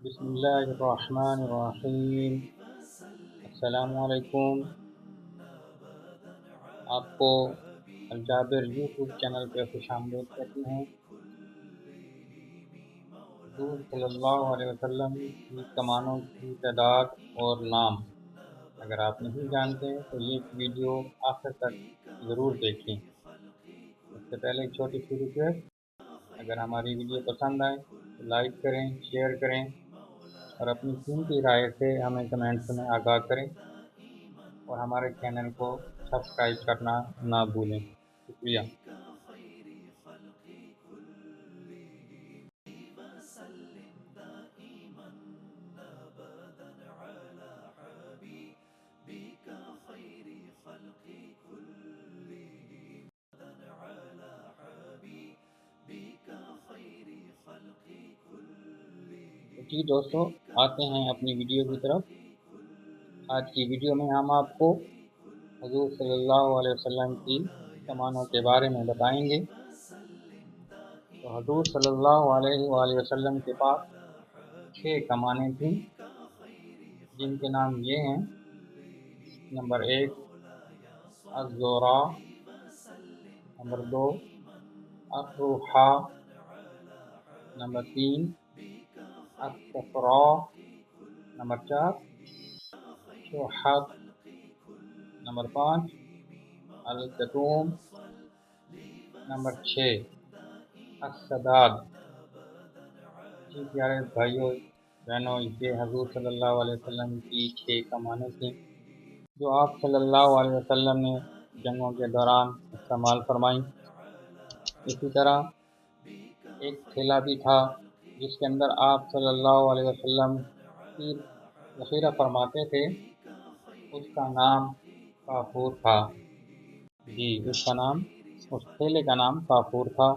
بسم اللہ الرحمن الرحیم۔ السلام علیکم۔ آپ کو الجابر یوٹیوب چینل پہ خوش آمدید کہتے ہیں۔ حضور صلی اللہ علیہ وسلم کی کمانوں کی تعداد اور نام اگر آپ نہیں جانتے تو یہ ویڈیو آخر تک ضرور دیکھیں۔ اس سے پہلے ایک چھوٹی سی ریکویسٹ، اگر ہماری ویڈیو پسند آئے تو لائک کریں، شیئر کریں اور اپنی قیمتی رائے سے ہمیں کمنٹس میں آگاہ کریں اور ہمارے چینل کو سبسکرائب کرنا نہ بھولیں۔ شکریہ۔ جی دوستو، آتے ہیں اپنی ویڈیو کی طرف۔ آج کی ویڈیو میں ہم آپ کو حضور صلی اللہ علیہ وسلم کی کمانوں کے بارے میں بتائیں گے۔ تو حضور صلی اللہ علیہ وآلہ وسلم کے پاس 6 کمانیں تھیں، جن کے نام یہ ہیں۔ نمبر 1 الزورا، نمبر 2 الروحا، نمبر 3 الصفرا، نمبر 4 شوحت، نمبر 5 الکتوم، نمبر 6 السداد۔ جی پیارے بھائیوں بہنوں، یہ حضور صلی اللہ علیہ وسلم کی 6 کمانیں تھیں جو آپ صلی اللہ علیہ وسلم نے جنگوں کے دوران استعمال فرمائیں۔ اسی طرح ایک تھیلا بھی تھا جس کے اندر آپ صلی اللہ علیہ وسلم تیر ذخیرہ فرماتے تھے، اس کا نام کافور تھا۔ جی اس تھیلے کا نام کافور تھا۔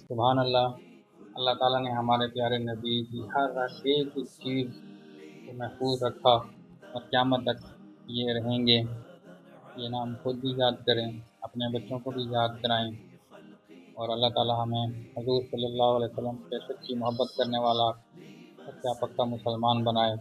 سبحان اللہ، اللہ تعالیٰ نے ہمارے پیارے نبی کی ہر ایک چیز کو محفوظ رکھا اور قیامت تک یہ رہیں گے۔ یہ نام خود بھی یاد کریں، اپنے بچوں کو بھی یاد کرائیں اور اللہ تعالیٰ ہمیں حضور صلی اللہ علیہ وسلم سے سچی محبت کرنے والا سچا پکا مسلمان بنائے۔